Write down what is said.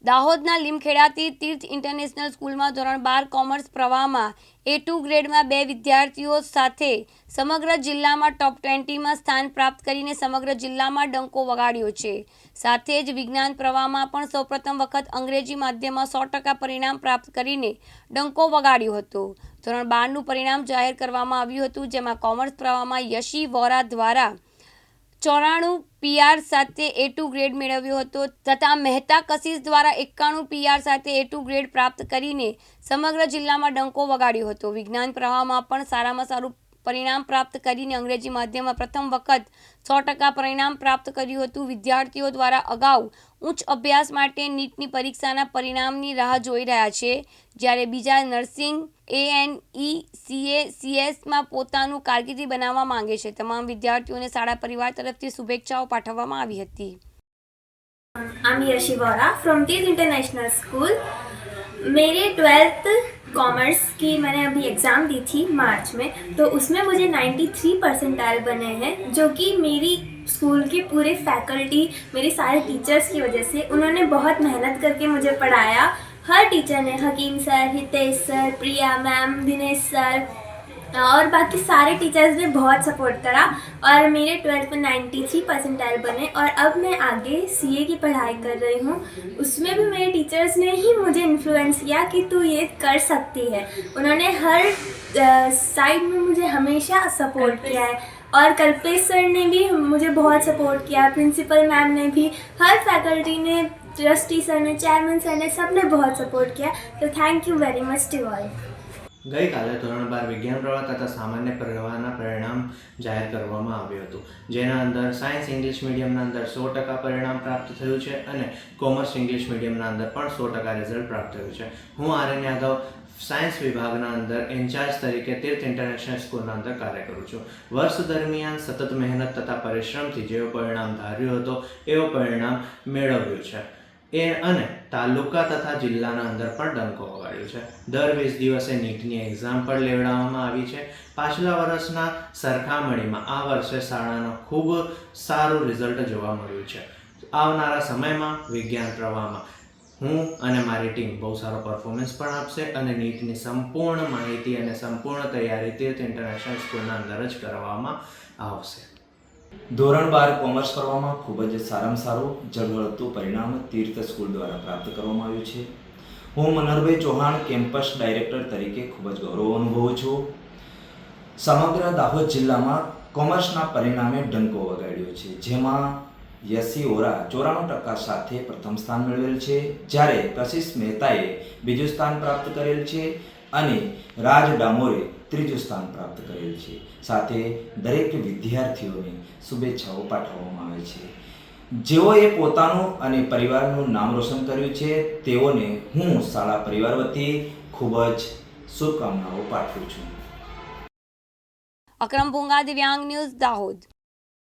દાહોદના લીમખેડાથી તીર્થ ઇન્ટરનેશનલ સ્કૂલમાં ધોરણ 12 કોમર્સ પ્રવાહમાં A2 ગ્રેડમાં 2 વિદ્યાર્થીઓ સાથે સમગ્ર જિલ્લામાં ટોપ 20માં સ્થાન પ્રાપ્ત કરીને સમગ્ર જિલ્લામાં ડંકો વગાડ્યો છે. સાથે જ વિજ્ઞાન પ્રવાહમાં પણ સૌપ્રથમ વખત અંગ્રેજી માધ્યમમાં 100% પરિણામ પ્રાપ્ત કરીને ડંકો વગાડ્યો હતો. ધોરણ 12નું પરિણામ જાહેર કરવામાં આવ્યું હતું, જેમાં કોમર્સ પ્રવાહમાં યશી વોરા દ્વારા 94 PR સાથે A2 ગ્રેડ મેળવ્યો હતો તથા મહેતા કશિશ દ્વારા 91 PR સાથે A2 ગ્રેડ પ્રાપ્ત કરીને સમગ્ર જિલ્લામાં ડંકો વગાડ્યો હતો. વિજ્ઞાન પ્રવાહમાં પણ સારામાં સારું પરિણામ પ્રાપ્ત કરીને અંગ્રેજી માધ્યમમાં પ્રથમ વખત 100% પરિણામ પ્રાપ્ત કર્યું હતું. વિદ્યાર્થીઓ દ્વારા અગાઉ ઉચ્ચ અભ્યાસ માટે નીટની પરીક્ષાના પરિણામની રાહ જોઈ રહ્યા છે, જ્યારે બીજા નર્સિંગ, ANE, CA, CS પોતાનું કારકિર્દી બનાવવા માંગે છે. તમામ વિદ્યાર્થીઓને શાળા પરિવાર તરફથી શુભેચ્છાઓ પાઠવવામાં આવી હતી. I'm Yashi Vora from Tirth International School. मेरे 12th कॉमर्स की मैंने अभी एग्ज़ाम दी थी मार्च में, तो उसमें मुझे 93 परसेंटाइल बने हैं, जो कि मेरी स्कूल के पूरे फैकल्टी, मेरे सारे टीचर्स की वजह से. उन्होंने बहुत मेहनत करके मुझे पढ़ाया. हर टीचर ने, हकीम सर, हितेश सर, प्रिया मैम, दिनेश सर और बाकी सारे टीचर्स ने बहुत सपोर्ट करा और मेरे 12th में 93 परसेंटाइल बने. और अब मैं आगे CA की पढ़ाई कर रही हूँ. उसमें भी मेरे टीचर्स ने ही मुझे इन्फ्लुएंस किया कि तू ये कर सकती है. उन्होंने हर साइड में मुझे हमेशा सपोर्ट किया है. और कल्पेश सर ने भी मुझे बहुत सपोर्ट किया, प्रिंसिपल मैम ने भी, हर फैकल्टी ने, ट्रस्टी सर ने, चेयरमैन सर ने, सब ने बहुत सपोर्ट किया. तो thank you very much to all. ગઈકાલે ધોરણ 12 વિજ્ઞાન પ્રવાહ તથા સામાન્ય પ્રવાહના પરિણામ જાહેર કરવામાં આવ્યું હતું, જેના અંદર સાયન્સ ઇંગ્લિશ મીડિયમના અંદર 100% પરિણામ પ્રાપ્ત થયું છે અને કોમર્સ ઇંગ્લિશ મીડિયમના અંદર પણ 100% રિઝલ્ટ પ્રાપ્ત થયું છે. હું આર્યન યાદવ સાયન્સ વિભાગના અંદર ઇન્ચાર્જ તરીકે તીર્થ ઇન્ટરનેશનલ સ્કૂલના અંદર કાર્ય કરું છું. વર્ષ દરમિયાન સતત મહેનત તથા પરિશ્રમથી જેવો પરિણામ ધાર્યો હતો એવો પરિણામ મેળવ્યું છે અને તાલુકા તથા જિલ્લાના અંદર પણ ડંકો વગાડ્યો છે. દર 20 દિવસે નીટની એક્ઝામ પણ લેવડાવવામાં આવી છે. પાછલા વર્ષના સરખામણીમાં આ વર્ષે શાળાનો ખૂબ સારું રિઝલ્ટ જોવા મળ્યું છે. આવનારા સમયમાં વિજ્ઞાન પ્રવાહમાં હું અને મારી ટીમ બહુ સારો પરફોર્મન્સ પણ આપશે અને નીટની સંપૂર્ણ માહિતી અને સંપૂર્ણ તૈયારી તીર્થ ઇન્ટરનેશનલ સ્કૂલના અંદર જ કરવામાં આવશે. ધોરણ 12 કોમર્સ પ્રવાહમાં ખૂબ જ સારામાં સારું ઝળહળતું પરિણામ તીર્થ સ્કૂલ દ્વારા પ્રાપ્ત કરવામાં આવ્યું છે. હું મનહરભાઈ ચૌહાણ કેમ્પસ ડાયરેક્ટર તરીકે ખૂબ જ ગૌરવ અનુભવું છું. સમગ્ર દાહોદ જિલ્લામાં કોમર્સના પરિણામે ડંકો વગાડ્યો છે, જેમાં યશી વોરા 94% સાથે પ્રથમ સ્થાન મેળવેલ છે, જ્યારે કશિશ મહેતાએ બીજું સ્થાન પ્રાપ્ત કરેલ છે અને રાજ ડામોરે ત્રીજું સ્થાન પ્રાપ્ત કરેલ છે. સાથે દરેક વિદ્યાર્થીઓને શુભેચ્છાઓ પાઠવવામાં આવે છે. જેઓએ પોતાનું અને પરિવારનું નામ રોશન કર્યું છે, તેઓને હું શાળા પરિવાર વતી ખૂબ જ શુભકામનાઓ પાઠવું છું. અકરમ ભૂંગા, દિવ્યાંગ ન્યૂઝ, દાહોદ.